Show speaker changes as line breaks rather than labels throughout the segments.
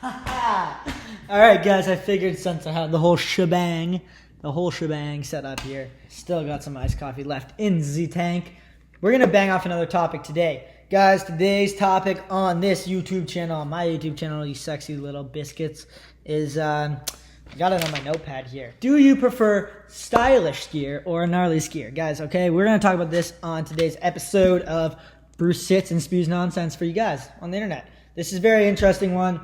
All right, guys, I figured since I had the whole shebang set up here, still got some iced coffee left in the tank. We're going to bang off another topic today. Guys, today's topic on this YouTube channel, on my YouTube channel, you sexy little biscuits, is, I got it on my notepad here. Do you prefer stylish skier or a gnarly skier? Guys, okay, we're going to talk about this on today's episode of Bruce Sits and Spews Nonsense for you guys on the internet. This is a very interesting one.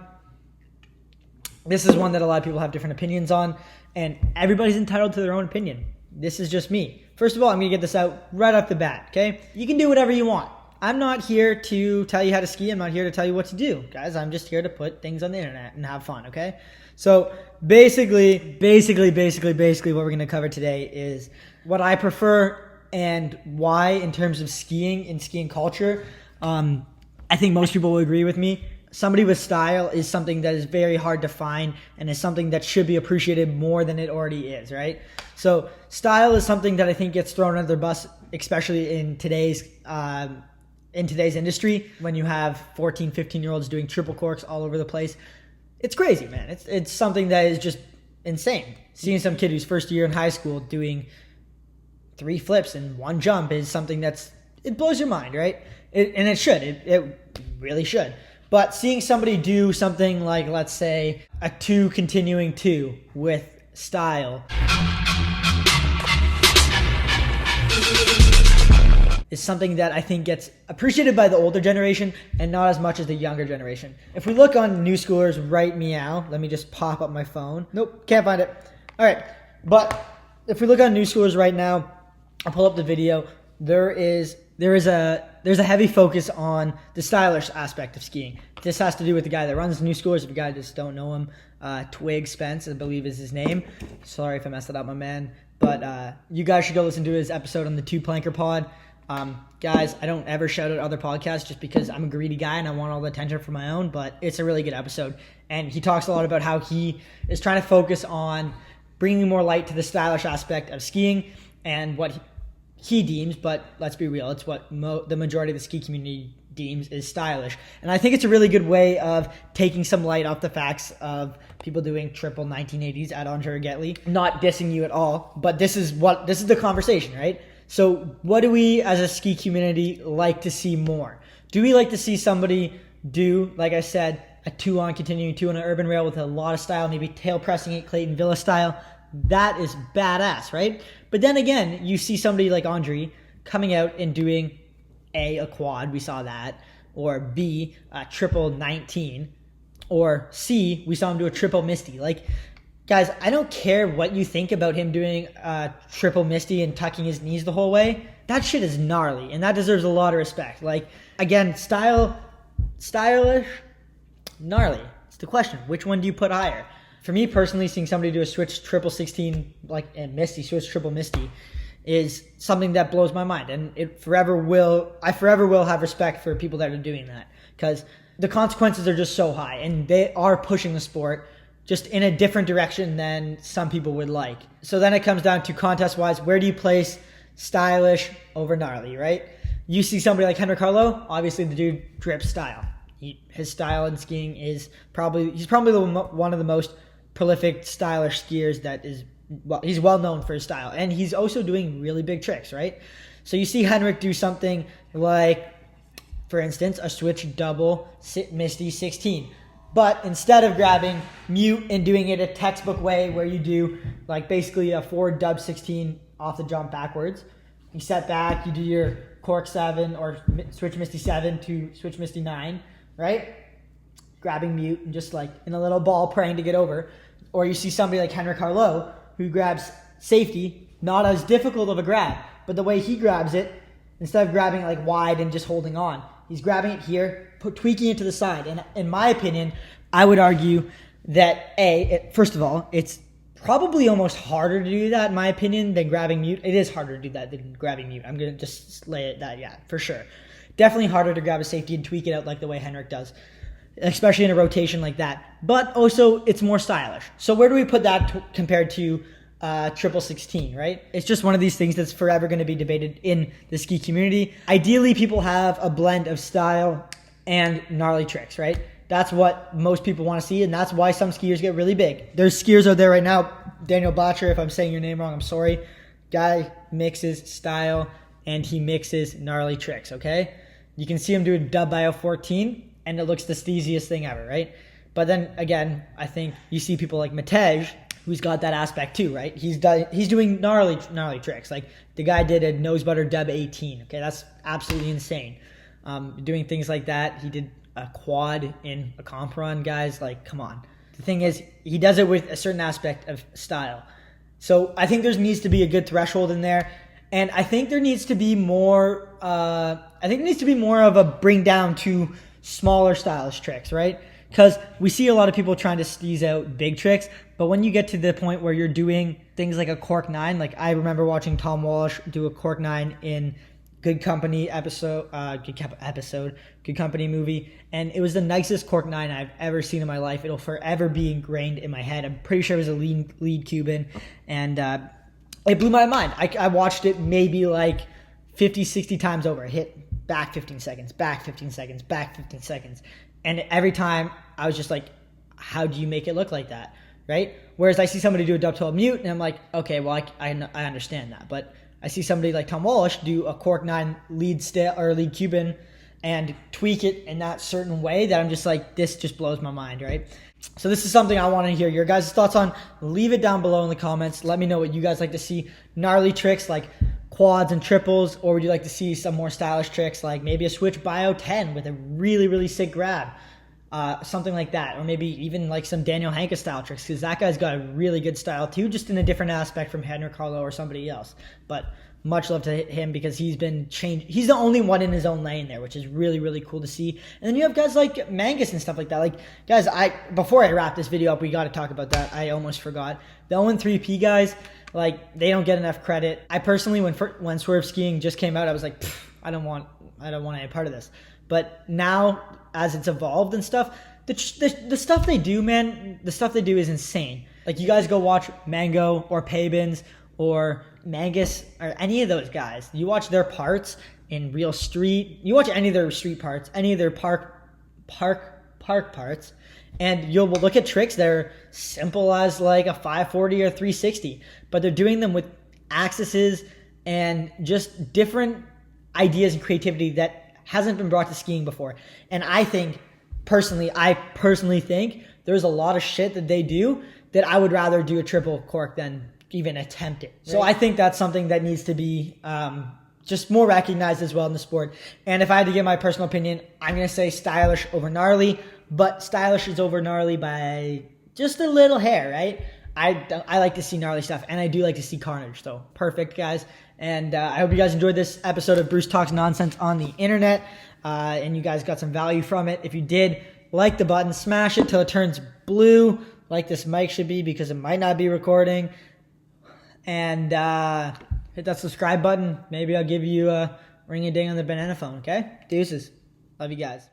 This is one that a lot of people have different opinions on, and everybody's entitled to their own opinion. This is just me. First of all, I'm going to get this out right off the bat, okay? You can do whatever you want. I'm not here to tell you how to ski. I'm not here to tell you what to do. Guys, I'm just here to put things on the internet and have fun, okay? So basically, what we're going to cover today is what I prefer and why in terms of skiing and skiing culture. I think most people will agree with me. Somebody with style is something that is very hard to find and is something that should be appreciated more than it already is, right? So style is something that I think gets thrown under the bus, especially in today's industry, when you have 14, 15-year-olds doing triple corks all over the place. It's crazy, man. It's something that is just insane. Seeing some kid who's first year in high school doing 3 flips in 1 jump is something it blows your mind, right? And it should. It really should. But seeing somebody do something like, let's say, a 2 continuing 2 with style is something that I think gets appreciated by the older generation and not as much as the younger generation. If we look on New Schoolers right meow, let me just pop up my phone. Nope, can't find it. All right, but if we look on New Schoolers right now, I'll pull up the video. There is a heavy focus on the stylish aspect of skiing. This has to do with the guy that runs New Schoolers. If you guys just don't know him, Twig Spence, I believe is his name. Sorry if I messed it up, my man. But you guys should go listen to his episode on the Two Planker Pod. Guys, I don't ever shout out other podcasts just because I'm a greedy guy and I want all the attention for my own, but it's a really good episode. And he talks a lot about how he is trying to focus on bringing more light to the stylish aspect of skiing and what he deems, but let's be real, it's what the majority of the ski community deems is stylish. And I think it's a really good way of taking some light off the facts of people doing triple 1980s at Andri Ragettli. Not dissing you at all, but this is the conversation, right? So what do we as a ski community like to see more? Do we like to see somebody do, like I said, a 2 on continuing 2 on an urban rail with a lot of style, maybe tail pressing it Clayton Villa style? That is badass, right? But then again, you see somebody like Andri coming out and doing a quad, we saw that, or B, a triple 19, or C, we saw him do a triple Misty. Like, guys, I don't care what you think about him doing a triple Misty and tucking his knees the whole way. That shit is gnarly, and that deserves a lot of respect. Like, again, stylish, gnarly. It's the question. Which one do you put higher? For me personally, seeing somebody do a switch triple 16 and Misty, switch triple Misty, is something that blows my mind, and I forever will have respect for people that are doing that, because the consequences are just so high, and they are pushing the sport just in a different direction than some people would like. So then it comes down to contest-wise, where do you place stylish over gnarly, right? You see somebody like Henrik Harlaut, obviously the dude drips style. His style in skiing is he's probably one of the most prolific stylish skiers that is, well, he's well known for his style, and he's also doing really big tricks, right? So you see Henrik do something like, for instance, a switch double Misty 16, but instead of grabbing mute and doing it a textbook way where you do like basically a forward dub 16 off the jump backwards, you set back, you do your cork 7 or switch Misty 7 to switch Misty 9, right? Grabbing mute and just like in a little ball praying to get over. Or you see somebody like Henrik Harlaut who grabs safety, not as difficult of a grab, but the way he grabs it, instead of grabbing it like wide and just holding on, he's grabbing it here, tweaking it to the side. And in my opinion, I would argue that first of all, it's probably almost harder to do that in my opinion than grabbing mute. It is harder to do that than grabbing mute. I'm going to just lay it that, yeah, for sure. Definitely harder to grab a safety and tweak it out like the way Henrik does, especially in a rotation like that. But also, it's more stylish. So where do we put that compared to triple 16, right? It's just one of these things that's forever going to be debated in the ski community. Ideally, people have a blend of style and gnarly tricks, right? That's what most people want to see, and that's why some skiers get really big. There's skiers out there right now. Daniel Blatcher, if I'm saying your name wrong, I'm sorry. Guy mixes style, and he mixes gnarly tricks, okay? You can see him do a dub bio 14, and it looks the steeziest thing ever, right? But then, again, I think you see people like Matej, who's got that aspect too, right? He's doing gnarly tricks. Like, the guy did a nose butter dub 18, okay? That's absolutely insane. Doing things like that. He did a quad in a comp run, guys. Like, come on. The thing is, he does it with a certain aspect of style. So I think there needs to be a good threshold in there. And I think there needs to be more, of a bring down to smaller stylish tricks, right? Because we see a lot of people trying to steeze out big tricks, but when you get to the point where you're doing things like a cork 9, like I remember watching Tom Walsh do a cork 9 in Good Company Good Company movie, and it was the nicest cork 9 I've ever seen in my life. It'll forever be ingrained in my head. I'm pretty sure it was a lead Cuban, and it blew my mind. I watched it maybe like 50, 60 times over. Hit back 15 seconds, back 15 seconds, back 15 seconds. And every time I was just like, how do you make it look like that, right? Whereas I see somebody do a dub 12 mute, and I'm like, okay, well, I understand that. But I see somebody like Tom Walsh do a cork 9 lead Cuban and tweak it in that certain way that I'm just like, this just blows my mind, right? So this is something I want to hear your guys' thoughts on. Leave it down below in the comments. Let me know what you guys like to see. Gnarly tricks like quads and triples, or would you like to see some more stylish tricks like maybe a switch bio 10 with a really, really sick grab? Something like that. Or maybe even like some Daniel Hanka style tricks, because that guy's got a really good style too, just in a different aspect from Henrik Harlaut or somebody else. But much love to him, because he's been changed. He's the only one in his own lane there, which is really, really cool to see. And then you have guys like Mangus and stuff like that. Like, guys, before I wrap this video up, we got to talk about that. I almost forgot. The 0-3P guys, like, they don't get enough credit. I personally, when Swerve Skiing just came out, I was like, I don't want any part of this. But now, as it's evolved and stuff, the stuff they do, man, the stuff they do is insane. Like, you guys go watch Mango or Pabins or Mangus or any of those guys. You watch their parts in real street. You watch any of their street parts, any of their park parts, and you'll look at tricks that are simple as like a 540 or 360, but they're doing them with axes and just different ideas and creativity that hasn't been brought to skiing before. And I personally think there's a lot of shit that they do that I would rather do a triple cork than even attempt it. Right? So I think that's something that needs to be just more recognized as well in the sport. And if I had to give my personal opinion, I'm going to say stylish over gnarly, but stylish is over gnarly by just a little hair, right? I like to see gnarly stuff, and I do like to see carnage. So perfect, guys. And I hope you guys enjoyed this episode of Bruce Talks Nonsense on the Internet, and you guys got some value from it. If you did, like the button, smash it till it turns blue, like this mic should be, because it might not be recording. And hit that subscribe button. Maybe I'll give you a ring-a-ding on the banana phone, okay? Deuces. Love you guys.